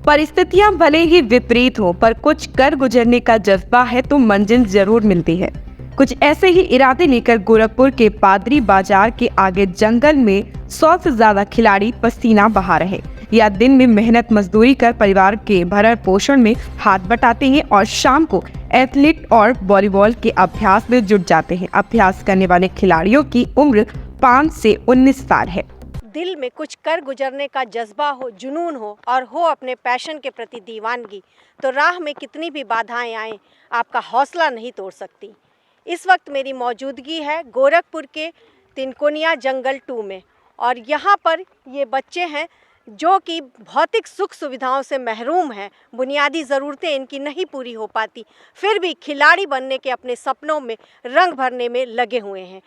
परिस्थितियां भले ही विपरीत हो, पर कुछ कर गुजरने का जज्बा है तो मंजिल जरूर मिलती है। कुछ ऐसे ही इरादे लेकर गोरखपुर के पादरी बाजार के आगे जंगल में 100 से ज्यादा खिलाड़ी पसीना बहा रहे या दिन में मेहनत मजदूरी कर परिवार के भरण पोषण में हाथ बटाते हैं और शाम को एथलीट और वॉलीबॉल के अभ्यास में जुट जाते हैं। अभ्यास करने वाले खिलाड़ियों की उम्र 5 से 19 साल है। दिल में कुछ कर गुजरने का जज्बा हो, जुनून हो और हो अपने पैशन के प्रति दीवानगी, तो राह में कितनी भी बाधाएं आएं, आपका हौसला नहीं तोड़ सकती। इस वक्त मेरी मौजूदगी है गोरखपुर के तिनकोनिया जंगल 2 में और यहाँ पर ये बच्चे हैं जो कि भौतिक सुख सुविधाओं से महरूम हैं, बुनियादी ज़रूरतें इनकी नहीं पूरी हो पाती, फिर भी खिलाड़ी बनने के अपने सपनों में रंग भरने में लगे हुए हैं।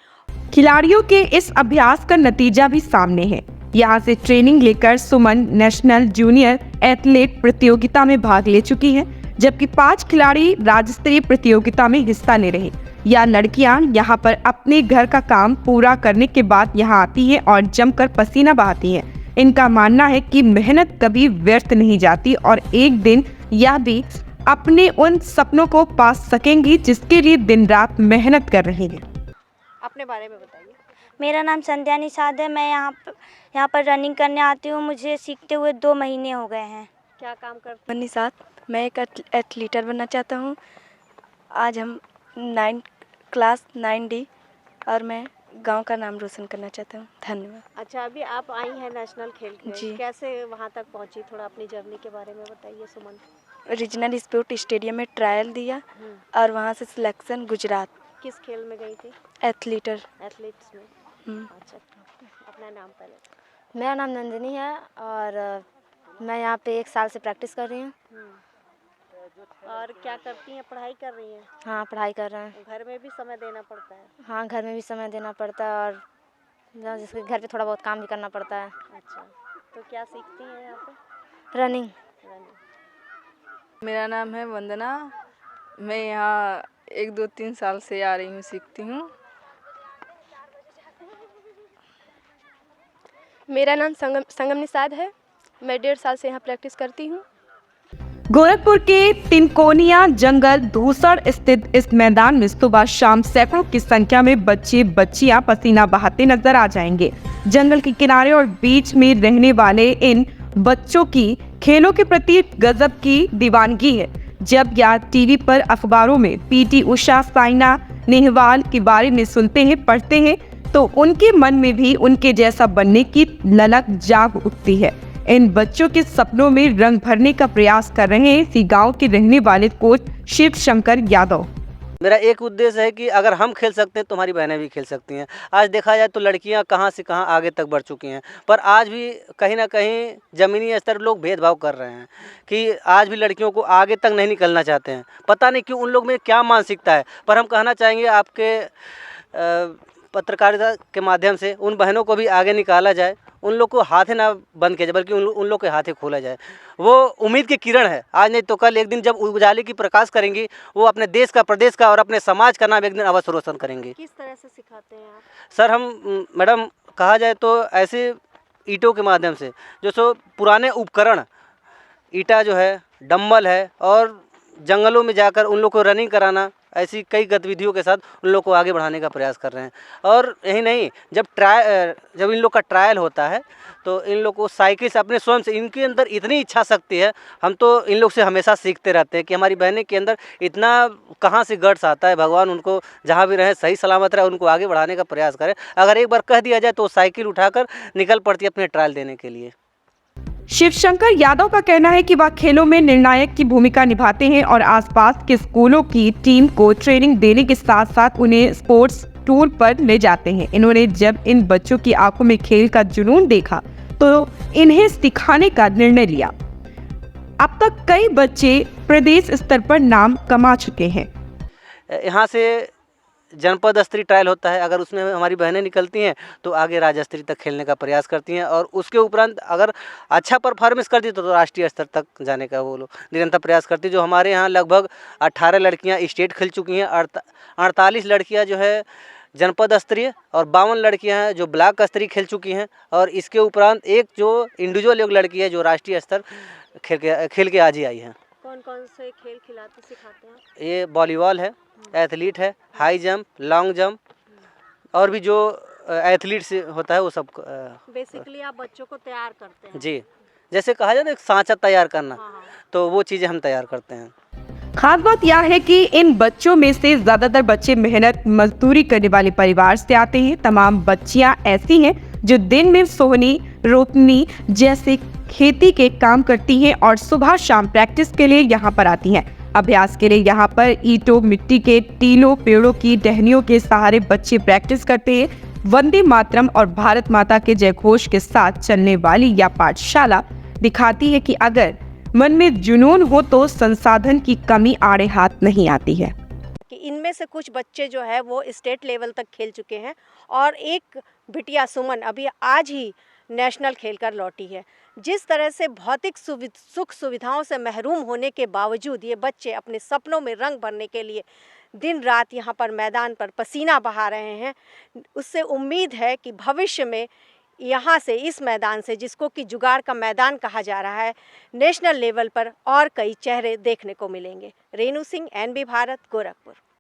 खिलाड़ियों के इस अभ्यास का नतीजा भी सामने है। यहाँ से ट्रेनिंग लेकर सुमन नेशनल जूनियर एथलीट प्रतियोगिता में भाग ले चुकी है, जबकि 5 खिलाड़ी राज्य स्तरीय प्रतियोगिता में हिस्सा ले रहे। यह लड़कियां यहाँ पर अपने घर का काम पूरा करने के बाद यहाँ आती हैं और जमकर पसीना बहाती हैं। इनका मानना है कि मेहनत कभी व्यर्थ नहीं जाती और एक दिन यह भी अपने उन सपनों को पा सकेंगी जिसके लिए दिन रात मेहनत कर रही हैं। अपने बारे में बताइए। मेरा नाम संध्या निषाद है। मैं यहाँ पर रनिंग करने आती हूँ। मुझे सीखते हुए 2 महीने हो गए हैं। क्या काम करते हैं? निषाद, मैं एक एथलीटर बनना चाहता हूँ। आज हम 9 क्लास 9D और मैं गांव का नाम रोशन करना चाहता हूँ। धन्यवाद। अच्छा, अभी आप आई हैं नेशनल खेल के, जी। कैसे वहाँ तक पहुँची, थोड़ा अपनी जर्नी के बारे में बताइए सुमन। रीजनल स्पोर्ट स्टेडियम में ट्रायल दिया और वहाँ से सिलेक्शन गुजरात। किस खेल में गई थी? एथलीटर। एथलीट्स में। अच्छा, अपना नाम पहले। मेरा नाम नंदिनी है और मैं यहाँ पे 1 साल से प्रैक्टिस कर रही हूँ। और क्या करती हैं, पढ़ाई कर रही हैं? हाँ, पढ़ाई कर रहे हैं। घर में भी समय देना पड़ता है? हाँ, घर में भी समय देना पड़ता है और जैसे घर पे थोड़ा बहुत काम भी करना पड़ता है। अच्छा, तो क्या सीखती हैं यहाँ पे? रनिंग। मेरा नाम है वंदना। मैं यहाँ 1, 2, 3 साल से आ रही हूँ, सीखती हूँ। मेरा नाम संगम निषाद है। मैं 1.5 साल से यहाँ प्रैक्टिस करती हूँ। गोरखपुर के तिनकोनिया जंगल धूसर स्थित इस मैदान में सुबह शाम सैकड़ों की संख्या में बच्चे बच्चियां पसीना बहाते नजर आ जाएंगे। जंगल के किनारे और बीच में रहने वाले इन बच्चों की खेलों के प्रति गजब की दीवानगी है। जब या टीवी पर अखबारों में पीटी उषा, साइना नेहवाल के बारे में सुनते हैं, पढ़ते हैं, तो उनके मन में भी उनके जैसा बनने की ललक जाग उठती है। इन बच्चों के सपनों में रंग भरने का प्रयास कर रहे हैं इसी गांव के रहने वाले कोच शिव शंकर यादव। मेरा एक उद्देश्य है कि अगर हम खेल सकते हैं तो हमारी बहनें भी खेल सकती हैं। आज देखा जाए तो लड़कियां कहां से कहां आगे तक बढ़ चुकी हैं, पर आज भी कहीं ना कहीं ज़मीनी स्तर लोग भेदभाव कर रहे हैं कि आज भी लड़कियों को आगे तक नहीं निकलना चाहते हैं। पता नहीं क्यों, उन लोग में क्या मानसिकता है। पर हम कहना चाहेंगे आपके पत्रकारिता के माध्यम से उन बहनों को भी आगे निकाला जाए, उन लोग को हाथ ना बंद किया जाए बल्कि उन लोग के हाथे खोला जाए। वो उम्मीद की किरण है, आज नहीं तो कल एक दिन जब उजाले की प्रकाश करेंगी, वो अपने देश का, प्रदेश का और अपने समाज का नाम एक दिन अवश्य रोशन करेंगे। किस तरह से सिखाते हैं आप? सर, हम मैडम कहा जाए तो ऐसे ईंटों के माध्यम से, जो सो पुराने उपकरण, ईंटा जो है, डंबल है, और जंगलों में जाकर उन लोग को रनिंग कराना, ऐसी कई गतिविधियों के साथ उन लोग को आगे बढ़ाने का प्रयास कर रहे हैं। और यही नहीं, जब इन लोग का ट्रायल होता है तो इन लोग को साइकिल से अपने स्वयं से, इनके अंदर इतनी इच्छा शक्ति है। हम तो इन लोग से हमेशा सीखते रहते हैं कि हमारी बहनें के अंदर इतना कहाँ से गट्स आता है। भगवान उनको जहाँ भी रहे सही सलामत रहे, उनको आगे बढ़ाने का प्रयास करें। अगर एक बार कह दिया जाए तो साइकिल उठाकर निकल पड़ती है अपने ट्रायल देने के लिए। शिवशंकर यादव का कहना है कि वह खेलों में निर्णायक की भूमिका निभाते हैं और आसपास के स्कूलों की टीम को ट्रेनिंग देने के साथ साथ उन्हें स्पोर्ट्स टूर पर ले जाते हैं। इन्होंने जब इन बच्चों की आंखों में खेल का जुनून देखा तो इन्हें सिखाने का निर्णय लिया। अब तक कई बच्चे प्रदेश स्तर पर नाम कमा चुके हैं। यहाँ से जनपद स्तरीय ट्रायल होता है, अगर उसमें हमारी बहनें निकलती हैं तो आगे राज्य स्तरीय तक खेलने का प्रयास करती हैं, और उसके उपरांत अगर अच्छा परफॉर्मेंस करती है तो राष्ट्रीय स्तर तक जाने का वो लोग निरंतर प्रयास करती है। जो हमारे यहाँ लगभग 18 लड़कियाँ स्टेट खेल चुकी हैं, 48 लड़कियाँ जो है जनपद स्तरीय, और 52 लड़कियां हैं जो ब्लॉक स्तरीय खेल चुकी हैं, और इसके उपरांत एक जो इंडिविजुअल एक लड़की है जो राष्ट्रीय स्तर खेल के आज ही आई हैं। कौन कौन से खेल खिलाते सिखाते हैं? ये वॉलीबॉल है, एथलीट है, हाई जंप, लॉन्ग जंप और भी जो एथलीट से होता है वो सब बेसिकली आप बच्चों को तैयार करते हैं। जी, जैसे कहा जाए ना एक सांचा तैयार करना, हाँ। तो वो चीज़ें हम तैयार करते हैं। खास बात यह है कि इन बच्चों में से ज्यादातर बच्चे मेहनत मजदूरी करने वाले परिवार से आते हैं। तमाम बच्चियां ऐसी हैं जो दिन में सोहनी, रोपनी जैसे खेती के काम करती हैं और सुबह शाम प्रैक्टिस के लिए यहाँ पर आती हैं। अभ्यास के लिए यहाँ पर ईंटों, मिट्टी के टीलों, पेड़ों की टहनियों के सहारे बच्चे प्रैक्टिस करते हैं। वंदे मातरम और भारत माता के जयघोष के साथ चलने वाली यह पाठशाला दिखाती है कि अगर मन में जुनून हो तो संसाधन की कमी आड़े हाथ नहीं आती है। कि इनमें से कुछ बच्चे जो है वो स्टेट लेवल तक खेल चुके हैं और एक बिटिया सुमन अभी आज ही नेशनल खेलकर लौटी है। जिस तरह से भौतिक सुख सुविधाओं से महरूम होने के बावजूद ये बच्चे अपने सपनों में रंग भरने के लिए दिन रात यहाँ पर मैदान पर पसीना बहा रहे हैं, उससे उम्मीद है कि भविष्य में यहाँ से इस मैदान से, जिसको कि जुगाड़ का मैदान कहा जा रहा है, नेशनल लेवल पर और कई चेहरे देखने को मिलेंगे। रेणु सिंह, NB भारत, गोरखपुर।